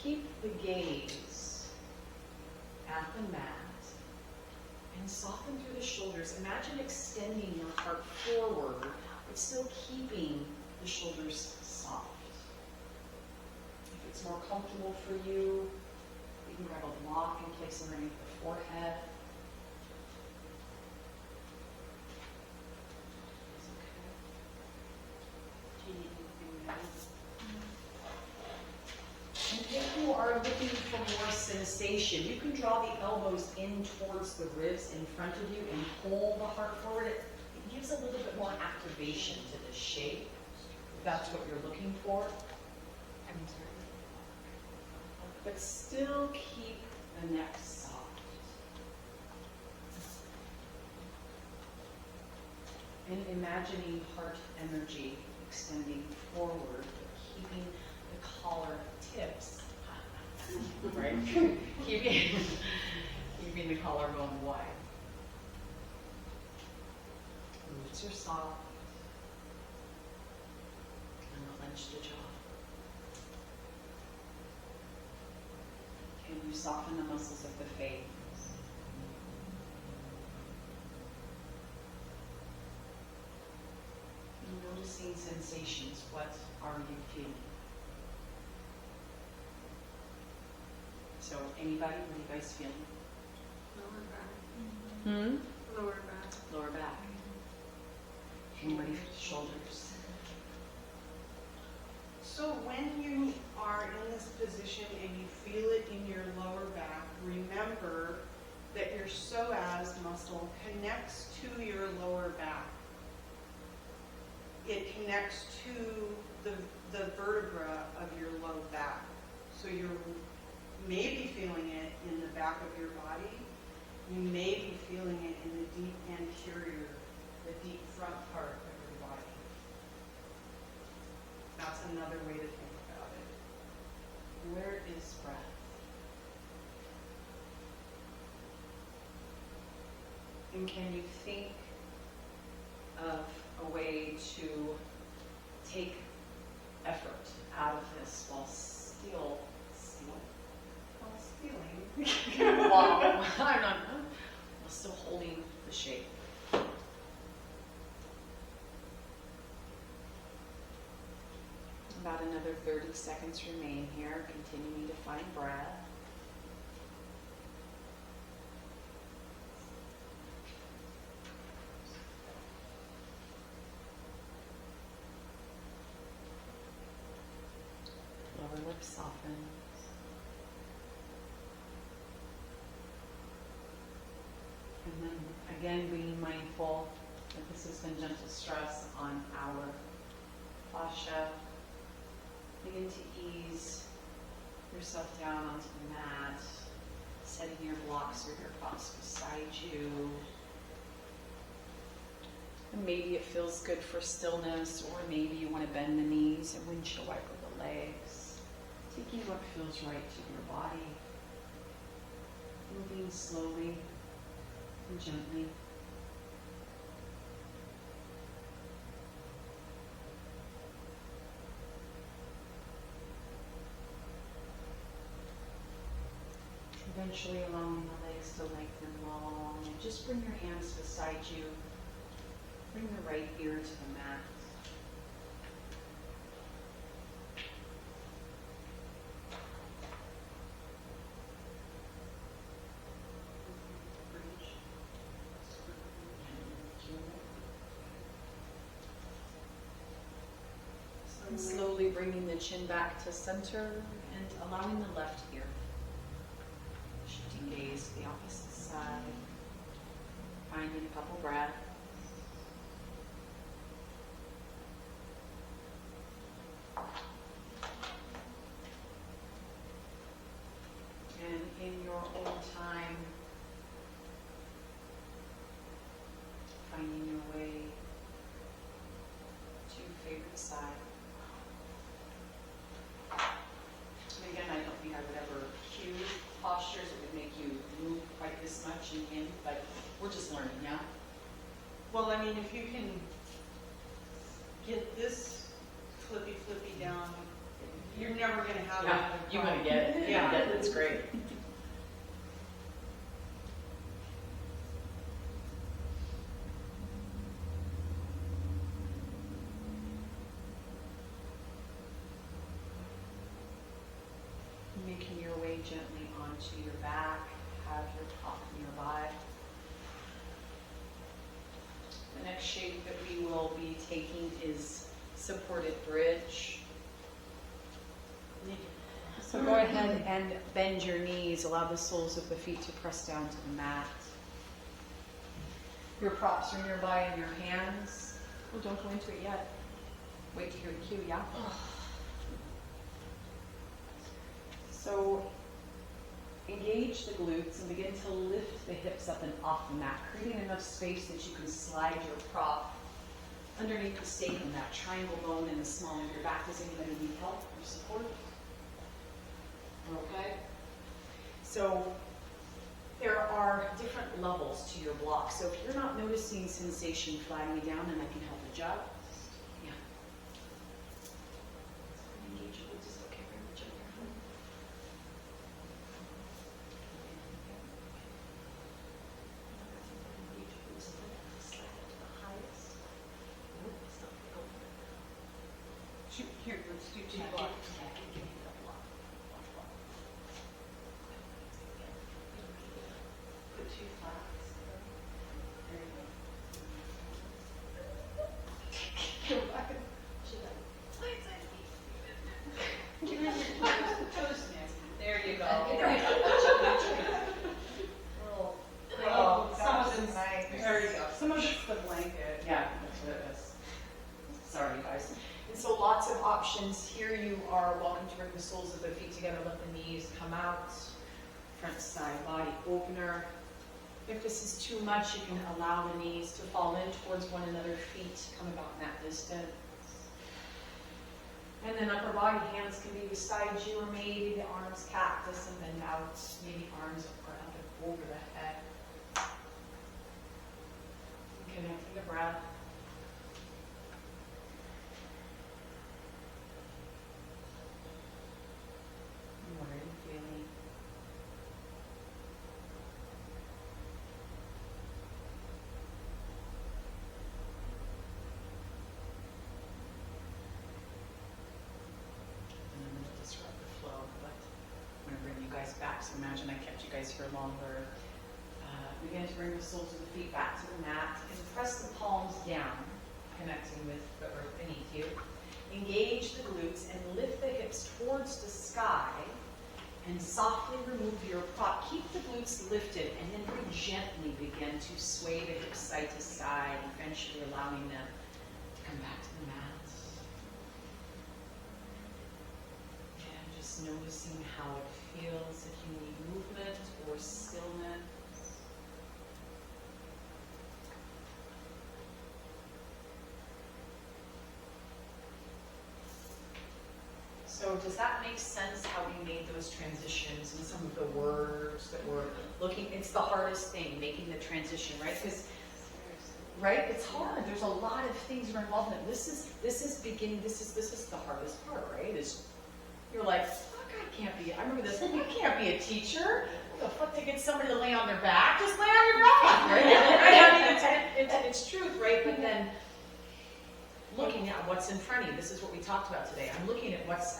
keep the gaze at the mat and soften through the shoulders. Imagine extending your heart forward, but still keeping the shoulders soft. If it's more comfortable for you, you can grab a block and place underneath the forehead. It's okay. Do you need anything else? And if you are looking for more sensation, you can draw the elbows in towards the ribs in front of you and pull the heart forward. It gives a little bit more activation to the shape, if that's what you're looking for. I'm sorry. But still keep the neck soft. And imagining heart energy extending forward, but keeping the collar tips, right? keeping the collarbone wide. Roots are soft. And clench the jaw. Can you soften the muscles of the face? Noticing sensations, what are you feeling? So anybody, what are you guys feeling? Lower back. Hmm? Lower back. Lower back. Anybody, shoulders. So when you are in this position and you feel it in your lower back, remember that your psoas muscle connects to your lower back. It connects to the vertebra of your low back. So you're maybe feeling it in the back of your body. You may be feeling it in the deep anterior, the deep front part of your body. That's another way to think about it. Where is breath? And can you think of a way to take effort out of this while still Feeling. while still holding the shape? About another 30 seconds remain here, continuing to find breath. Lower lip softens. And then again, being mindful that this has been gentle stress on our fascia. Begin to ease yourself down onto the mat, setting your blocks or your props beside you. And maybe it feels good for stillness, or maybe you want to bend the knees and windshield wiper the legs, taking what feels right to your body, moving slowly and gently. Eventually allowing the legs to lengthen long, and just bring your hands beside you. Bring the right ear to the mat. And slowly bringing the chin back to center and allowing the left ear. Shifting gaze to the opposite side. Finding a couple breaths. And in your own time, finding your way to your favorite side. And again, I don't think I would ever cue postures that would make you move quite this much in, but we're just learning now. Well, I mean, if you can get this flippy down, you're never gonna have Yeah, that. you're gonna get it. Yeah. That's great. Making your way gently onto your back, have your top nearby. The next shape that we will be taking is supported bridge. So go ahead and bend your knees, allow the soles of the feet to press down to the mat. Your props are nearby in your hands. Oh, don't go into it yet. Wait to hear the cue, yeah? So engage the glutes and begin to lift the hips up and off the mat, creating enough space that you can slide your prop underneath the stapling, that triangle bone in the small of your back. Does anybody need help or support? Okay. So there are different levels to your block. So if you're not noticing sensation, flag me down and I can help adjust. Yeah. Engage your glutes. Okay, very much up here. Engage your glutes. Slide it to the highest. Nope, it's not going over. Here, let's do two Yeah, blocks. give me that block. Watch block. Put 2 flags. There you go. Go back and should I? Give me your toes, Nancy. There you go. Oh, some of gosh, it's nice. There you go. Some of it's the blanket. Yeah, that's what it is. Sorry, guys. And so lots of options. Here you are welcome to bring the soles of the feet together, let the knees come out. Front side body opener. If this is too much, you can allow the knees to fall in towards one another, feet come about in that distance. And then upper body, hands can be beside you, or maybe the arms cactus and bend out. Maybe arms are up and over the head. Connecting the breath. What are you feeling? And I'm going to disrupt the flow, but I'm going to bring you guys back. So imagine I kept you guys here longer. Begin to bring the soles of the feet back to the mat and press the palms down, connecting with the earth beneath you. Engage the glutes and lift the hips towards the sky and softly remove your prop. Keep the glutes lifted and then very gently begin to sway the hips side to side, eventually allowing them to come back to the mat. And just noticing how it feels, if you need movement or stillness. So does that make sense how we made those transitions and some of the words that we're looking? It's the hardest thing, making the transition, right? Because, right, it's hard. There's a lot of things that are involved in it. This is beginning. This is the hardest part, right? Is you're like, fuck, I can't be. I remember this. You can't be a teacher. What the fuck to get somebody to lay on their back? Just lay on your back, right? I mean, it's truth, right? But then looking at what's in front of you. This is what we talked about today. I'm looking at what's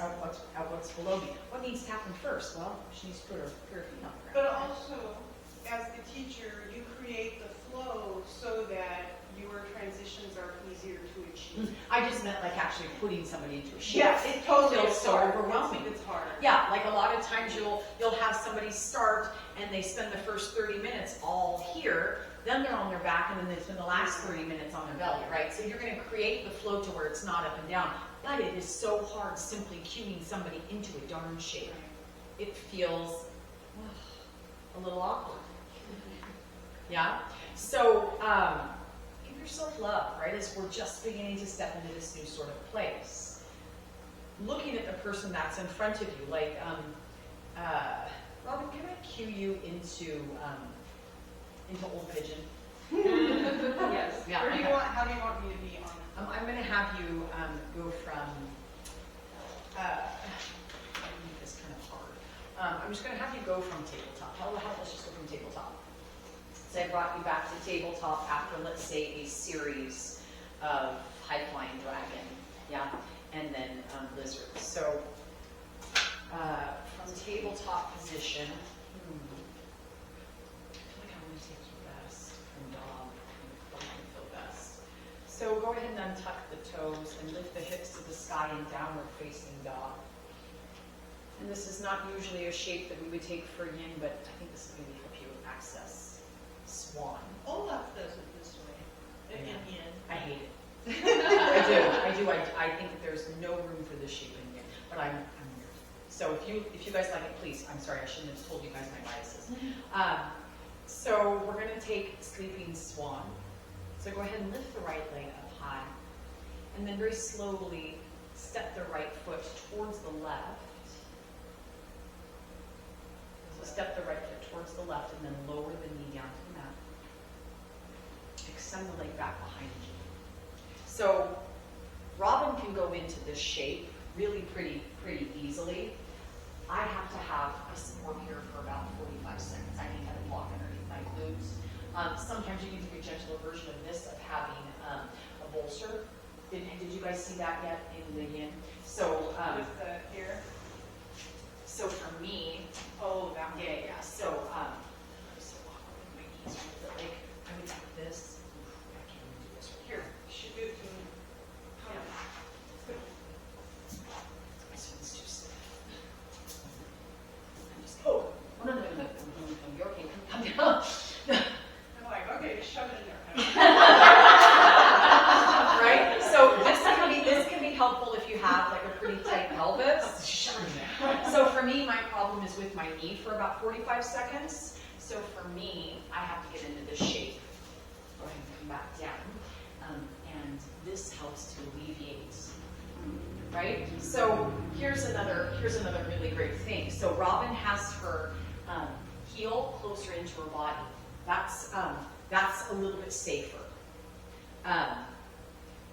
below me. What needs to happen first? Well, she needs to put her feet on the ground. But also, as the teacher, you create the flow so that your transitions are easier to achieve. I just meant like actually putting somebody into a shape. Yes, it totally feels is so hard. overwhelming. It's hard. Yeah, like a lot of times you'll have somebody start and they spend the first 30 minutes all here, then they're on their back, and then they spend the last 30 minutes on their belly, right? So you're going to create the flow to where it's not up and down. But it is so hard simply cueing somebody into a darn shape. It feels a little awkward. Yeah? So give yourself love, right? As we're just beginning to step into this new sort of place. Looking at the person that's in front of you, like, Robin, can I cue you into Old Pigeon? Yes. Yeah, Where do you okay. how do you want me to be on it? I'm going to have you go from I'm just gonna have you go from tabletop. Let's just go from tabletop. So I brought you back to tabletop after, let's say, a series of high-flying dragon, yeah, and then lizard. So from tabletop position, I feel like I want to take you best from dog. I feel best. So go ahead and untuck the toes and lift the hips to the sky in downward facing dog. And this is not usually a shape that we would take for yin, but I think this is going to help you access swan. Olaf does it this way. In yin. I hate it. I do. I think that there's no room for this shape in yin, but I'm weird. So if you guys like it, please. I'm sorry, I shouldn't have told you guys my biases. So we're going to take sleeping swan. So go ahead and lift the right leg up high, and then very slowly step the right foot towards the left. So step the right foot towards the left, and then lower the knee down to the mat. Extend the leg back behind you. So Robin can go into this shape really pretty easily. I have to have a support here for about 45 seconds. I need to block underneath my glutes. Sometimes you can take a gentler version of this, of having a bolster. Did you guys see that yet in the yin? So With the here. so for me, Oh, that one. yeah. So I'm so awkward with my knees, but like I would do this. I can't even do this right here. Should do it to Yeah. This one's too stiff. I'm just no, you're okay. Come down. I'm like, okay, shove it in there. Right? So this can be helpful if you have like a pretty tight pelvis. So for me, my problem is with my knee for about 45 seconds. So for me, I have to get into this shape. Go ahead and come back down. And this helps to alleviate. Right? So here's another really great thing. So Robin has her heel closer into her body. That's a little bit safer.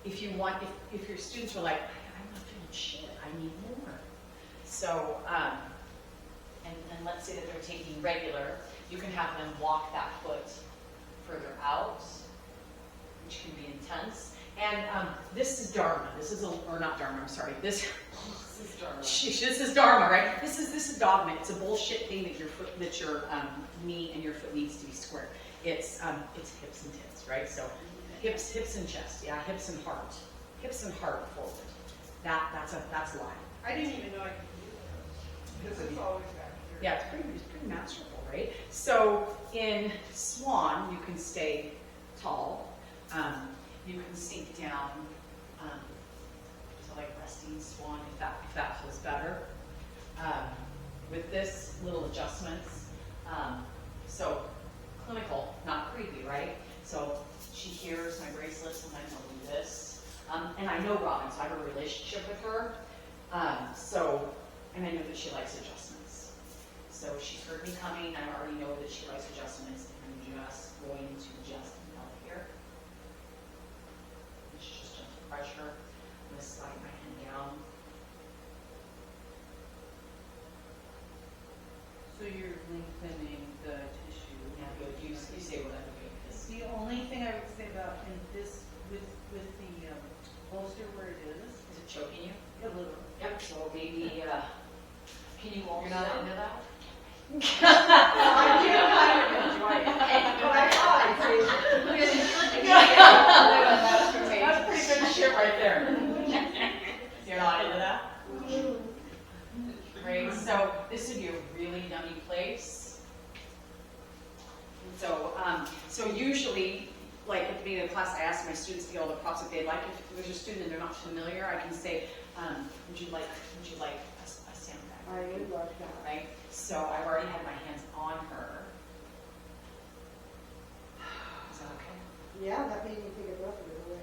If you want, if your students are like, I'm not feeling shit, I need more. So, and let's say that they're taking regular, you can have them walk that foot further out, which can be intense. And this is Dharma. Or not Dharma, I'm sorry. This is Dharma. This is Dharma, right? This is dogma. It's a bullshit thing that your knee and your foot needs to be square. It's hips and tits, right? So hips and chest, yeah, hips and heart forward. That's a lie. I didn't even know I could do that. This is always back here. Yeah, it's pretty masterful, right? So in swan, you can stay tall. You can sink down. So like resting swan, if that feels better. With this, little adjustments. So clinical, not creepy, right? So she hears my bracelets and I tell do this. And I know Robin, so I have a relationship with her. And I know that she likes adjustments. So she's heard me coming, I already know that she likes adjustments, and I'm just going to adjust up here. It's just gentle pressure. I'm going to slide my hand down. So you're lengthening the tissue. Yeah, good. You say what I'm doing. The only thing I would say about in this with the bolster where it is Is it choking you? a little. Yep, so maybe, can you walk You're not into that? I do kind of enjoy it. But I thought That's pretty good shit right there. You're not into that? Right, so this would be a really yummy place. So usually, like at the beginning of the class, I ask my students to get all the props that they'd like. If there's a student and they're not familiar, I can say, would you like a sandbag? I would love that. Right? So I've already had my hands on her. Is that okay? Yeah, that made me take a breath of it away.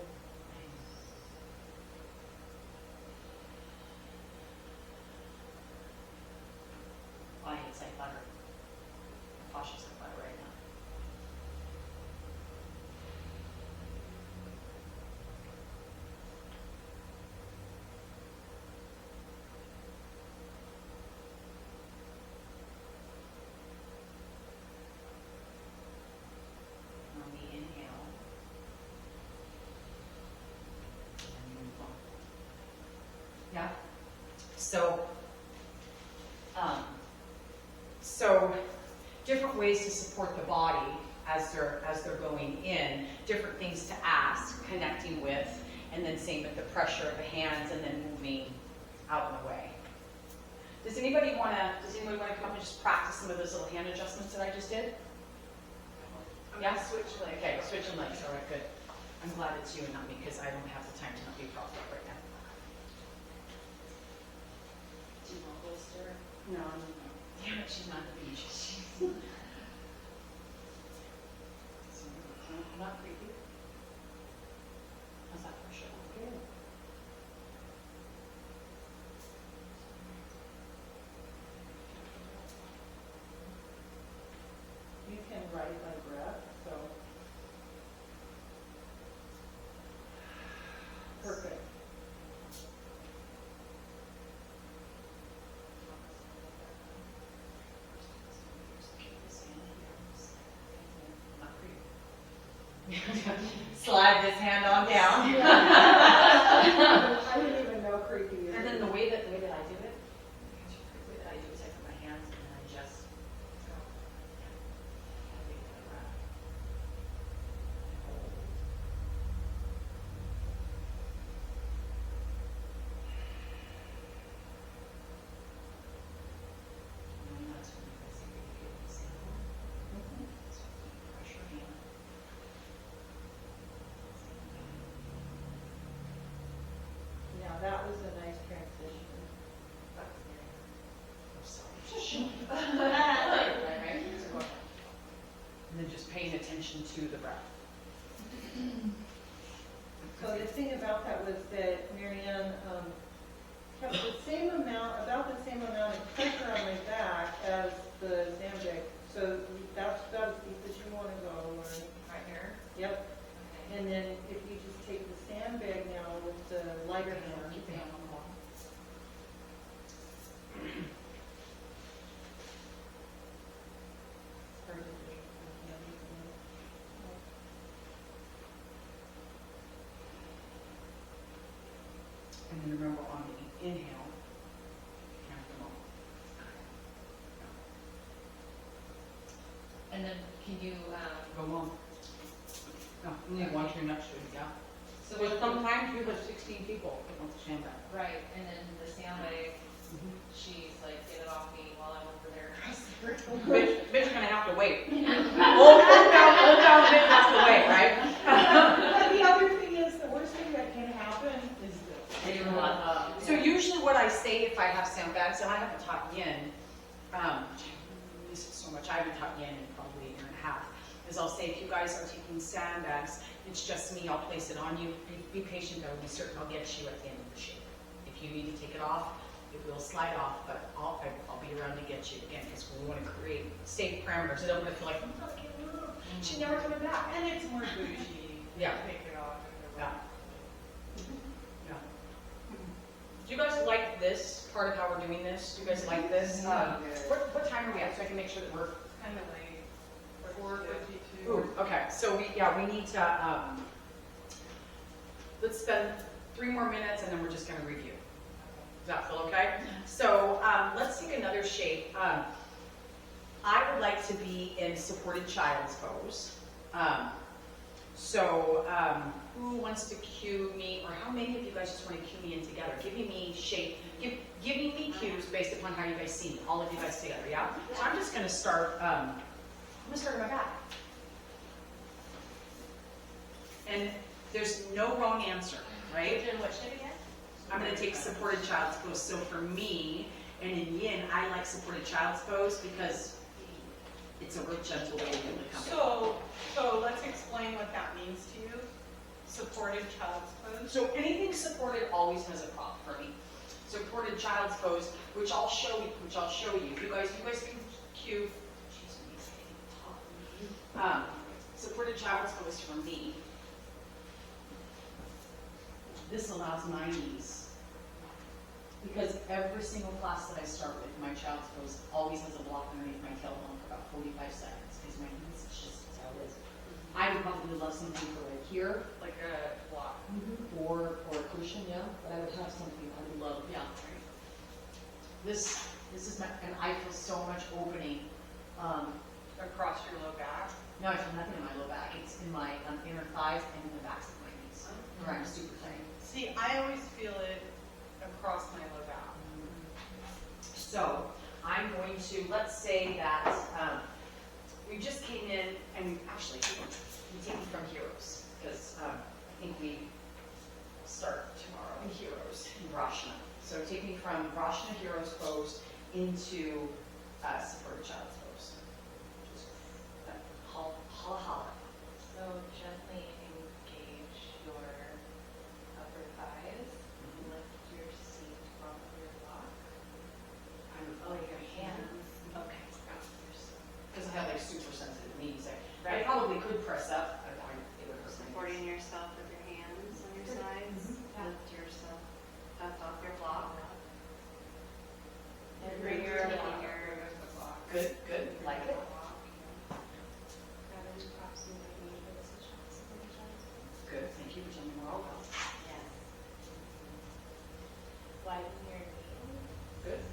I hate say butter. I'm cautious of butter right now. Yeah. So, so different ways to support the body as they're going in, different things to ask, connecting with, and then same with the pressure of the hands and then moving out of the way. Does anybody want to come and just practice some of those little hand adjustments that I just did? Yeah? Switch legs. Okay, switching legs. All right, good. I'm glad it's you and not me because I don't have the time to not be propped up right now. Do you want bolster? No, Damn it, she's not the beach. Not creepy. How's that pressure? Okay. You can write by breath, so. Perfect. Not creepy. Slide this hand on down. I didn't even know creepy is. And then the way that I do it, the way that I do is I put my hands and then I just go. I take a breath. Hold. And that's when you guys really feel the sound. So pressure hand. Now, that was a nice transition. And then just paying attention to the breath. So the thing about that was that Marianne kept the same amount, about the same amount of pressure on my back as the sandbag. So that's about as deep as you want to go. Or, Right here? yep. Okay. And then if you just take the sandbag now with the lighter hand. Keep the hand on the wall. And then remember on the inhale, count them all. And then can you, Go on. No, you need one, two, next to it, yeah. so But with sometimes you have 16 people that want the sandbag. right, and then the sandbag, she's like, get it off me while I'm over there across the room. Bitch gonna have to wait. Old town bitch has to wait, right? But the other thing is, the worst thing that can happen is this. So usually what I say if I have sandbags, and I haven't taught Yin, this is so much, I haven't taught Yin in probably a year and a half, is I'll say if you guys are taking sandbags, it's just me, I'll place it on you, be patient, I will be certain I'll get you at the end of the shape. If you need to take it off, it will slide off, but I'll be around to get you again, because we want to create safe parameters. I don't want to feel like, oh, I can't move. She's never coming back. and it's more bougie. Yeah. Take it off. Yeah. Yeah. Do you guys like this part of how we're doing this? Do you guys like this? What time are we at, so I can make sure that we're, Kind of late. 4:52. ooh, okay, so we need to, let's spend 3 more minutes and then we're just gonna review. Does that feel okay? So, let's take another shape. I would like to be in supported child's pose. Who wants to cue me, or how many of you guys just want to cue me in together? Giving me shape, giving me cues based upon how you guys see me, all of you guys together, yeah? So I'm just gonna start, I'm gonna start on my back. And there's no wrong answer, right? Then what shape again? I'm gonna take supported child's pose. So for me, and in Yin, I like supported child's pose because it's a real gentle way to come in. So let's explain what that means to you. Supported child's pose. So anything supported always has a prop for me. Supported child's pose, which I'll show you. You guys can cue. Supported child's pose for me. This allows my knees, because every single class that I start with, my child's pose always has a block underneath my tailbone for about 45 seconds, because my knees, it's just how it is. I would probably love something for right here, Like a block. or a cushion, yeah, but I would have something underneath low, yeah. This is my, and I feel so much opening. Across your low back. No, I feel nothing in my low back. It's in my inner thighs and in the backs of my knees, where I'm super tight. See, I always feel it across my low back. So I'm going to, let's say that we just came in and we actually, we taken from Heroes, because I think we start tomorrow in Heroes, in Rashna. So taking from Rashna Heroes pose into supported child's pose. Just holla holla. So gently engage your upper thighs, lift your seat from your block. Oh, your hands. Okay. Grab yourself. Because I have like super sensitive knees. I Right. probably could press up. It would hurt my Supporting knees. yourself with your hands on your sides. Lift yourself up off your block. And bring your taking your Good, good. Like it. Good. Thank you for telling me more about it. Yes. Widen your knees Good.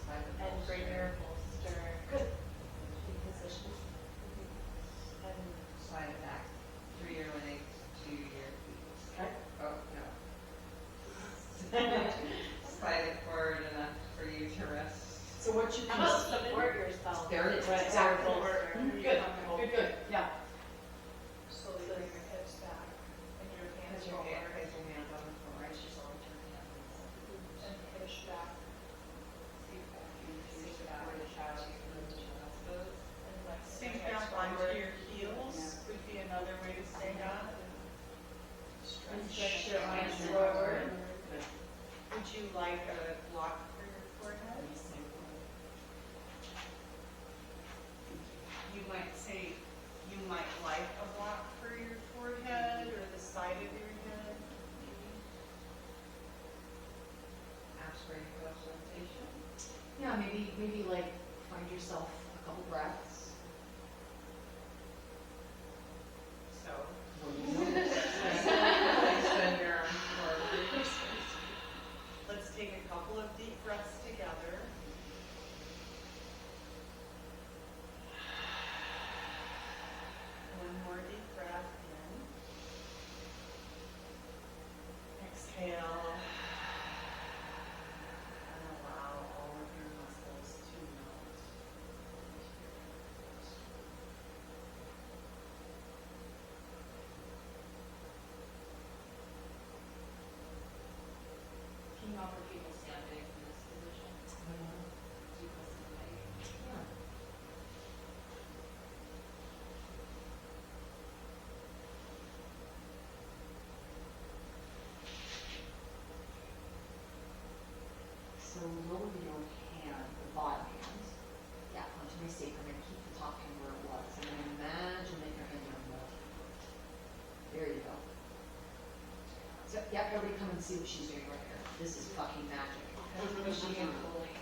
Side of the and bring bolster. your bolster Good. to position. And Slide it back through your legs to your feet. Okay. Oh, no. Slide it forward enough for you to rest. So what you how about support yourself? There it is. Right, Exactly. bolster. Good. Good. Good. Yeah. Slowly bring your hips back and your hands Put your forward. hand on the floor, right? Just all turn it up. And push back. Seat back. Seat back with the child. And like Sink hips down forward. onto your heels would be another way to stay down. And stretch Stretch. your arms forward. Would you like a block for your forehead? You might say, you might like a block for your forehead or the side of your head. Abs where you feel sensation. Yeah. Maybe like find yourself a couple breaths. So, Extend your arms forward. let's take a couple of deep breaths together. One more deep breath in. Exhale. And allow all of your muscles to melt. Can you offer people sandbags in this position? Keep us in place. Yeah. So lower your hand, the bottom hand, yeah, onto my sacrum and keep the top hand where it was. And then imagine that your hands are melting. There you go. So, yeah, everybody come and see what she's doing right here. This is fucking magic. Pushing and pulling.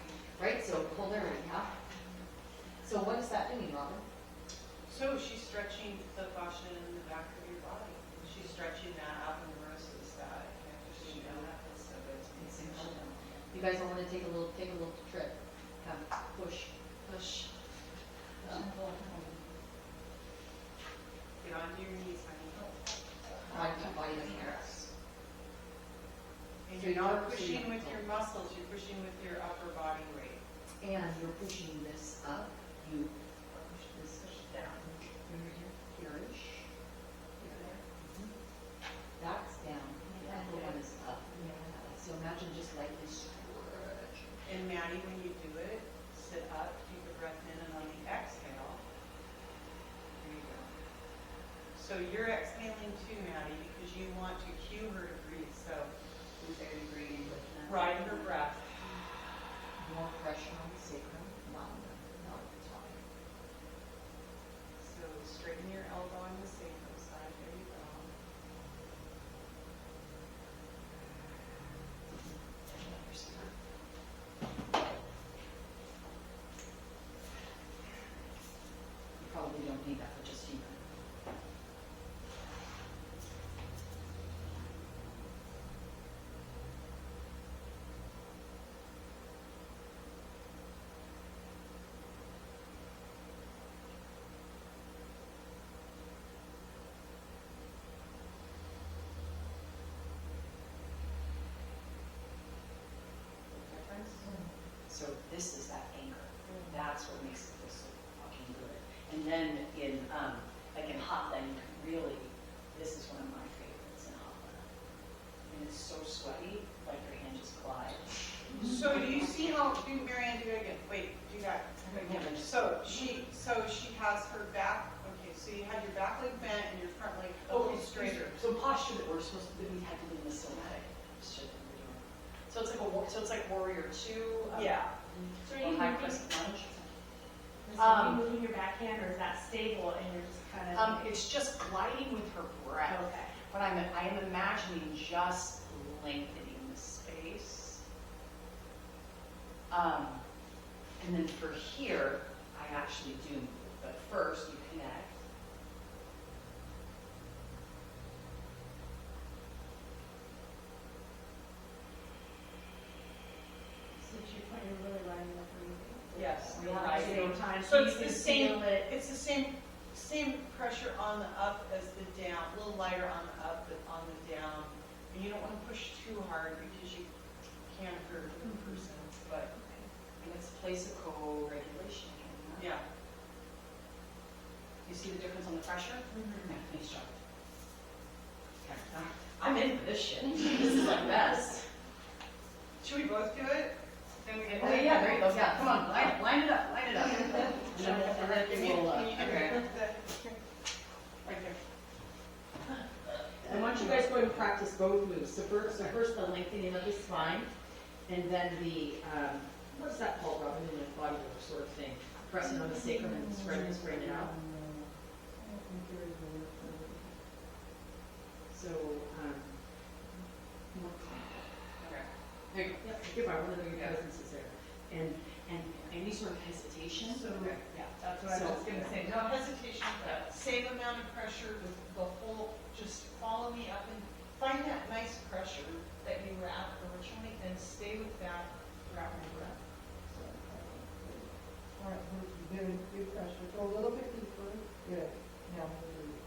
Right, so pull there, yeah. So what is that doing, Robin? So she's stretching the fascia in the back of your body. She's stretching that out and versus that. You have to see that. So it's It's incredible. You guys all want to take a little trip. Come, push, push. Get onto your knees, honey. Right, keep body in here. And So you're not you're pushing pushing with up. your muscles, you're pushing with your upper body weight. And you're pushing this up. You push this down. Here-ish. Here. That's down. The upper one is up. So imagine just like this stretch. And Maddie, when you do it, sit up, take a breath in, and on the exhale, there you go. So you're exhaling too, Maddie, because you want to cue her to breathe. So ride her breath. More pressure on the sacrum, not the top. So straighten your elbow on the sacrum side. There you go. You probably don't need that for just human. And then like in hatha, you can really, this is one of my favorites in hatha. And it's so sweaty, like your hand just glides. So do you see how, Marianne, do it again, wait, do that. So she has her back, okay, so you had your back leg bent and your front leg a little straighter. So posture that we're supposed to, that we had to do in the somatic shit that we're doing. So it's like warrior two. Yeah. So are Or you high moving, crescent lunge. are you moving your backhand, or is that stable and you're just kind of? It's just gliding with her breath. Okay. But I am imagining just lengthening the space. And then for here, I actually do move. But first, you connect. So to your point, you're really lining up breathing. Yes. At the same time, So you it's the can same, feel it. it's the same pressure on the up as the down, a little lighter on the up than on the down. And you don't want to push too hard because you can hurt the person, but, And it's a place of co-regulation. yeah. You see the difference on the pressure? Mhm. Yeah, nice job. Okay, I'm in for this shit. This is like best. Should we both do it? Then we get. Okay, yeah, there you go. Yeah, come on, line it up, line it up. And then Can you we'll, can you give me okay. the, right there. I want you guys to go and practice both moves. So first the lengthening of the spine, and then the, what's that called, Robin, in the body work sort of thing? Pressing on the sacrum and spreading it out. So, more calm. Okay. There you go. Yep, give our one of your presences there. And any sort of hesitation. So, Okay. Yeah. that's what I was gonna say. No hesitation, same amount of pressure with the whole, just follow me up and find that nice pressure that you were at originally and stay with that throughout your breath. All right, good pressure. Go a little bit deeper. Good. Now breathe.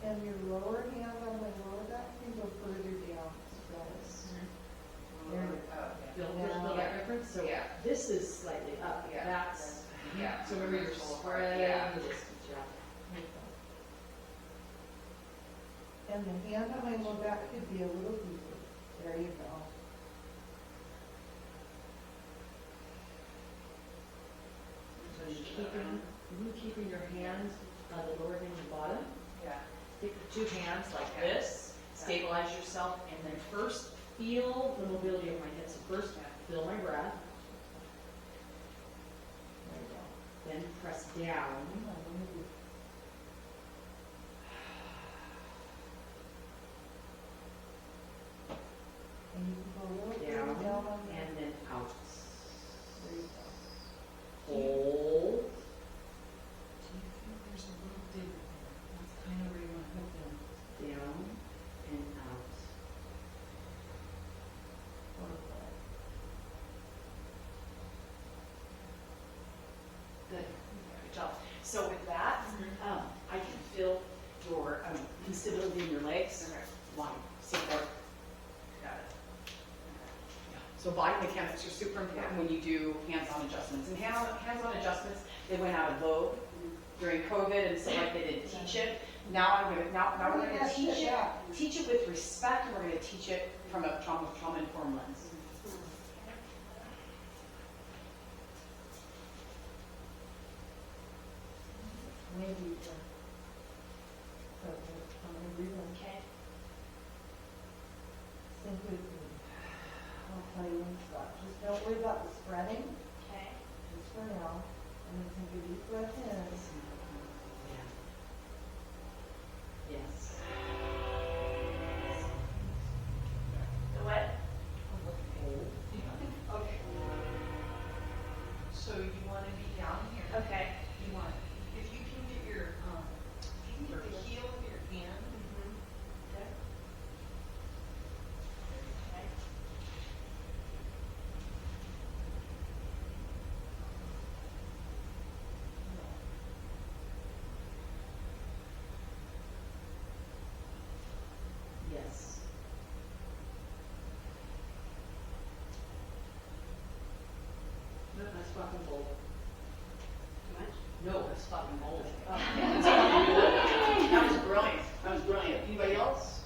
And your lower hand on the lower back can go further down. There we Feel that difference? So Yeah. this is slightly up. Yeah. That's, Yeah. so remember your spread, Yeah. the distance, yeah. And the hand on my lower back could be a little deeper. There you go. So you're keeping your hands, the lower hand and bottom. Yeah. Take the two hands like this, stabilize yourself, and then first feel the mobility of my head. So first, feel my breath. There you go. Then press down. And you can go a little Down, further down on the. and then out. There you go. Hold. Do you think there's a little dig there? That's kind of where you want to hook them. Down and out. Good. Good job. So with that, I can feel your instability in your legs. One, support. Got it. Yeah. So body mechanics are super important when you do hands-on adjustments. And hands-on adjustments, they went out of vogue during COVID, and so like they didn't teach it. Now we're gonna teach it with respect, and we're gonna teach it from a trauma-informed lens. Maybe. I'm gonna breathe in. Okay. Sink with me. I'll tell you when to stop. Just don't worry about the spreading, Okay. just for now. And then take a deep breath in. Yeah. Yes. The what? Hold. Okay. So you want to be down here. Okay. You want, if you can get your, if you can get the heel of your hand. Okay. Okay. was fucking gold. That was brilliant. That was brilliant. Anybody else?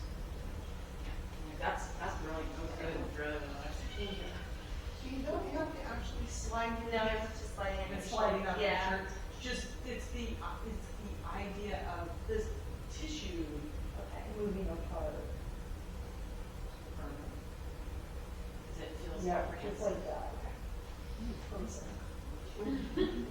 That's brilliant. That was good. Really nice. So you don't have to actually slide your No, hands, it's just sliding in the it's sliding shoulder. up the Yeah. shirt. Just, it's the idea of this tissue Okay. moving apart. Does it feel Yeah, comprehensive? just like that. Okay. Frozen.